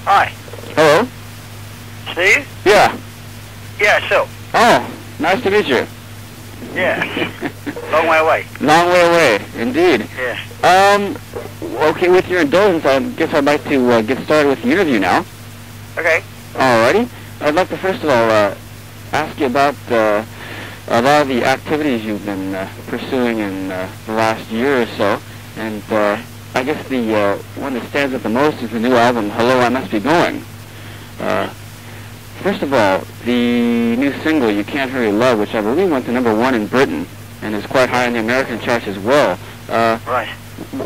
Hi. Hello? Steve? Yeah. Yeah, so. Oh, nice to meet you. Yeah. Long way away. Long way away, indeed. Yeah. Okay, with your indulgence, I guess I'd like to get started with the interview now. Okay. Alrighty. I'd like to first of all ask you about a lot of the activities you've been pursuing in the last year or so. And I guess the one that stands out the most is the new album, Hello, I Must Be Going. First of all, the new single, You Can't Hurry Love, which I believe went to #1 in Britain and is quite high in the American charts as well. Right.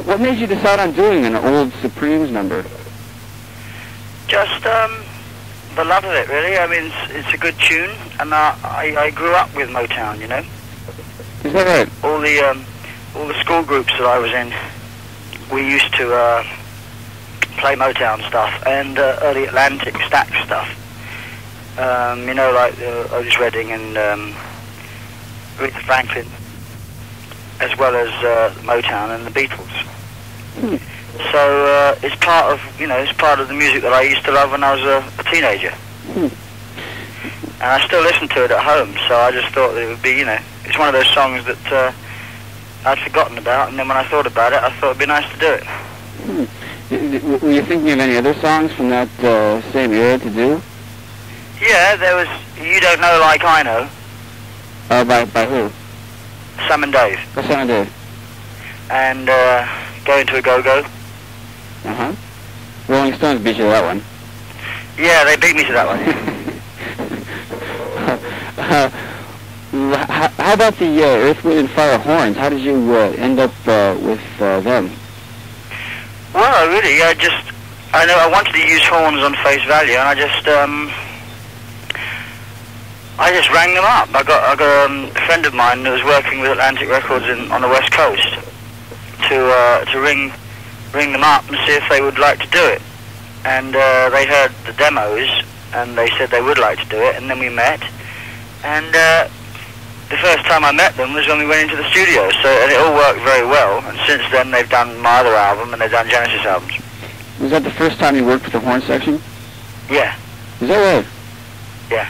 What made you decide on doing an old Supremes number? Just the love of it, really. I mean, it's a good tune, and I grew up with Motown, you know. Is that right? All the school groups that I was in, we used to play Motown stuff and early Atlantic Stax stuff. You know, like Otis Redding and Aretha Franklin, as well as Motown and the Beatles. Hmm. So it's part of, you know, it's part of the music that I used to love when I was a teenager. Hmm. And I still listen to it at home, so I just thought that it would be, you know, it's one of those songs that I'd forgotten about, and then when I thought about it, I thought it'd be nice to do it. Hmm. Were you thinking of any other songs from that same era to do? Yeah, there was You Don't Know Like I Know. By who? Sam and Dave. Oh, Sam and Dave. And Going to a Go-Go. Uh-huh. Rolling Stones beat you to that one. Yeah, they beat me to that one. How about the Earth, Wind and Fire Horns? How did you end up with them? Well, really, I know I wanted to use horns on face value, and I just rang them up. I got a friend of mine who was working with Atlantic Records on the West Coast to ring them up and see if they would like to do it. And they heard the demos, and they said they would like to do it, and then we met. And the first time I met them was when we went into the studio, and it all worked very well. And since then, they've done my other album, and they've done Genesis albums. Was that the first time you worked with the horn section? Yeah. Is that right? Yeah.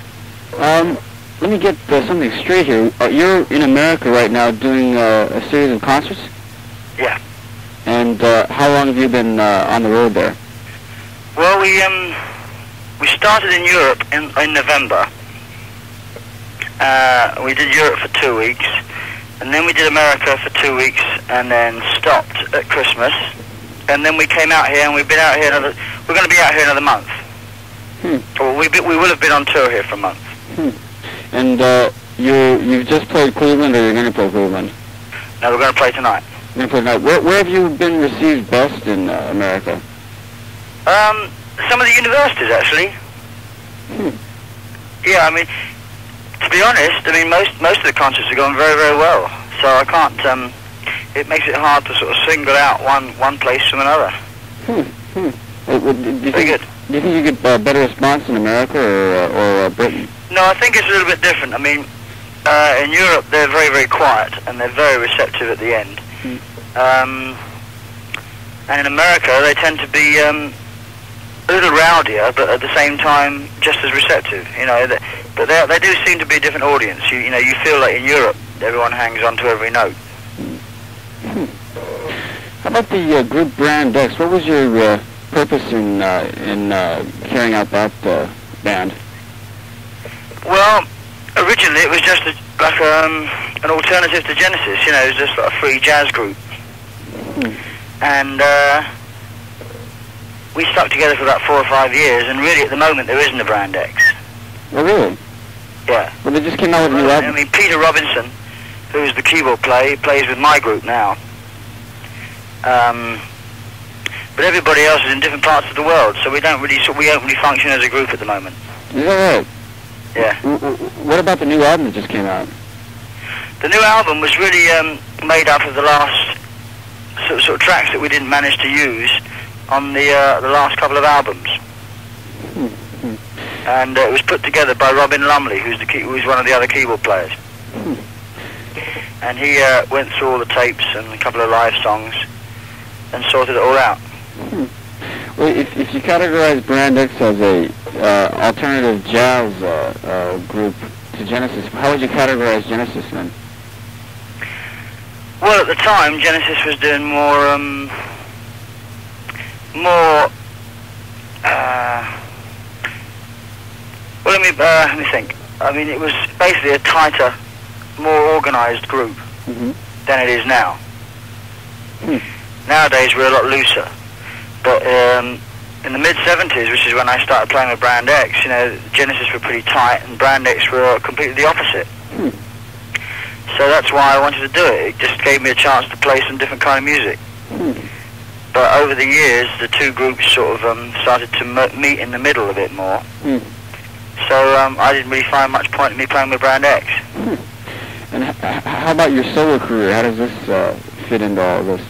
Let me get something straight here. You're in America right now doing a series of concerts? Yeah. And how long have you been on the road there? Well, we started in Europe in November. We did Europe for 2 weeks, and then we did America for 2 weeks, and then stopped at Christmas. And then we came out here, and we've been out here we're going to be out here another month. Or we will have been on tour here for a month. And you've just played Cleveland, or you're going to play Cleveland? No, we're going to play tonight. You're going to play tonight. Where have you been received best in America? Some of the universities, actually. Yeah, I mean, to be honest, I mean most of the concerts are going very, very well. So I can't. It makes it hard to sort of single out one place from another. Do you Very good. Do you think you get better response in America or Britain? No, I think it's a little bit different. I mean, in Europe they're very, very quiet and they're very receptive at the end. And in America they tend to be a little rowdier, but at the same time just as receptive. You know, but they do seem to be a different audience. You know, you feel like in Europe everyone hangs on to every note. How about the group Brand X? What was your purpose in carrying out that band? Well, originally it was just like an alternative to Genesis. You know, it was just like a free jazz group. And we stuck together for about 4 or 5 years, and really at the moment there isn't a Brand X. Oh, really? Yeah. Well, they just came out with a new album. I mean, Peter Robinson, who's the keyboard player, plays with my group now. But everybody else is in different parts of the world, so we don't really function as a group at the moment. Is that right? Yeah. What about the new album that just came out? The new album was really made up of the last sort of tracks that we didn't manage to use on the last couple of albums. And it was put together by Robin Lumley, who's one of the other keyboard players. And he went through all the tapes and a couple of live songs and sorted it all out. Well, if you categorize Brand X as a alternative jazz group to Genesis, how would you categorize Genesis then? Well, at the time, Genesis was doing more, let me think. I mean, it was basically a tighter, more organised group than it is now. Nowadays, we're a lot looser. But in the mid-70s, which is when I started playing with Brand X, you know, Genesis were pretty tight, and Brand X were completely the opposite. So that's why I wanted to do it. It just gave me a chance to play some different kind of music. But over the years, the two groups sort of started to meet in the middle a bit more. So I didn't really find much point in me playing with Brand X. And how about your solo career? How does this fit into all of this?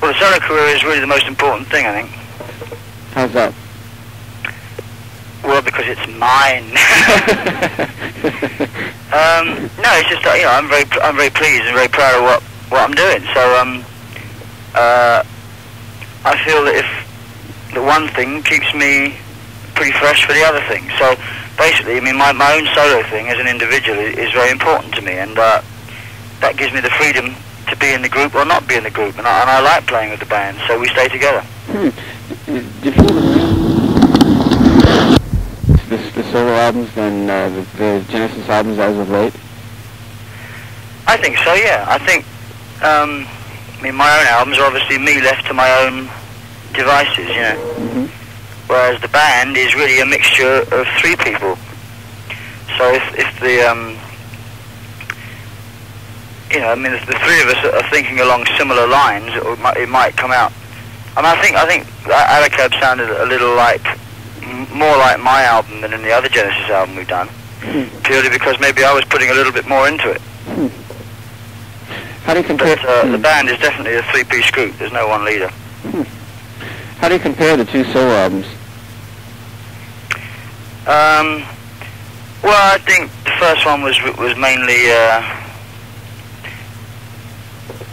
Well, the solo career is really the most important thing, I think. How's that? Well, because it's mine. No, it's just that, you know, I'm very pleased and very proud of what I'm doing. So I feel that if the one thing keeps me pretty fresh for the other thing. So basically, I mean, my own solo thing as an individual is very important to me, and that gives me the freedom to be in the group or not be in the group, and I like playing with the band, so we stay together. Do you feel the solo albums than the Genesis albums as of late? I think so, yeah. I think, I mean, my own albums are obviously me left to my own devices, you know. Whereas the band is really a mixture of three people. So if the, you know, I mean, if the three of us are thinking along similar lines, it might come out. I mean, I think Alacab sounded a little more like my album than in the other Genesis album we've done, purely because maybe I was putting a little bit more into it. How do you compare? But the band is definitely a three-piece group. There's no one leader. How do you compare the two solo albums? Well, I think the first one was mainly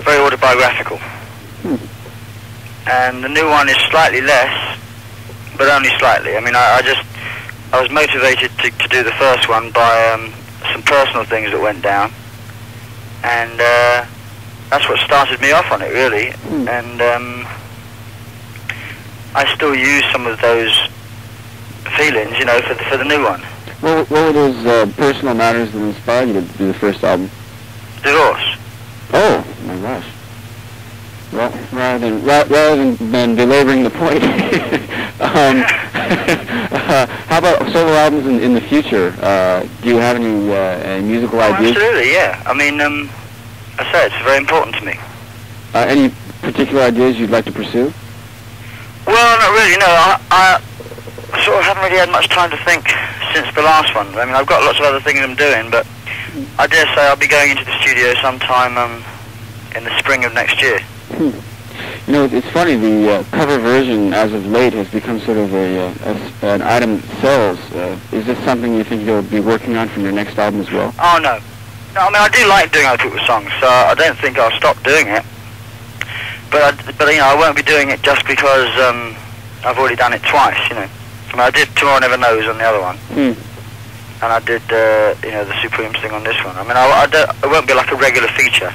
very autobiographical, and the new one is slightly less, but only slightly. I mean, I was motivated to do the first one by some personal things that went down, and that's what started me off on it, really. And I still use some of those feelings, you know, for the new one. What were those personal matters that inspired you to do the first album? Divorce. Oh my gosh. Well, rather than belaboring the point, how about solo albums in the future? Do you have any musical ideas? Absolutely, yeah. I mean, I say it's very important to me. Any particular ideas you'd like to pursue? Well, not really, no. I sort of haven't really had much time to think since the last one. I mean, I've got lots of other things I'm doing, but I dare say I'll be going into the studio sometime in the spring of next year. You know, it's funny, the cover version as of late has become sort of an item that sells. Is this something you think you'll be working on from your next album as well? Oh, no. No, I mean, I do like doing other people's songs, so I don't think I'll stop doing it. But you know, I won't be doing it just because I've already done it twice, you know. I mean, I did Tomorrow Never Knows on the other one, and I did, you know, the Supremes thing on this one. I mean, it won't be like a regular feature.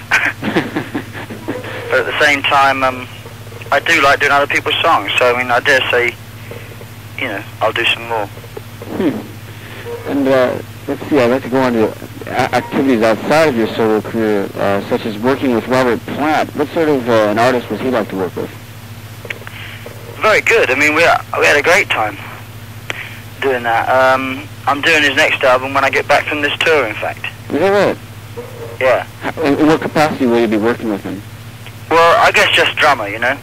But at the same time, I do like doing other people's songs, so I mean, I dare say, you know, I'll do some more. And let's see, I'd like to go on to activities outside of your solo career, such as working with Robert Plant. What sort of an artist was he like to work with? Very good. I mean, we had a great time doing that. I'm doing his next album when I get back from this tour, in fact. Is that right? Yeah. In what capacity will you be working with him? Well, I guess just drummer, you know.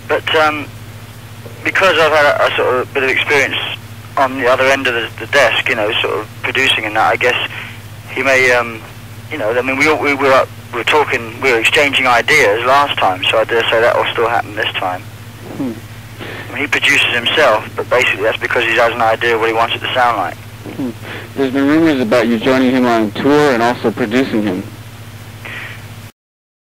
But because I've had a sort of bit of experience on the other end of the desk, you know, sort of producing and that, I guess he may, you know, I mean, we were talking, we were exchanging ideas last time, so I dare say that will still happen this time. I mean, he produces himself, but basically that's because he has an idea of what he wants it to sound like. There's been rumors about you joining him on tour and also producing him.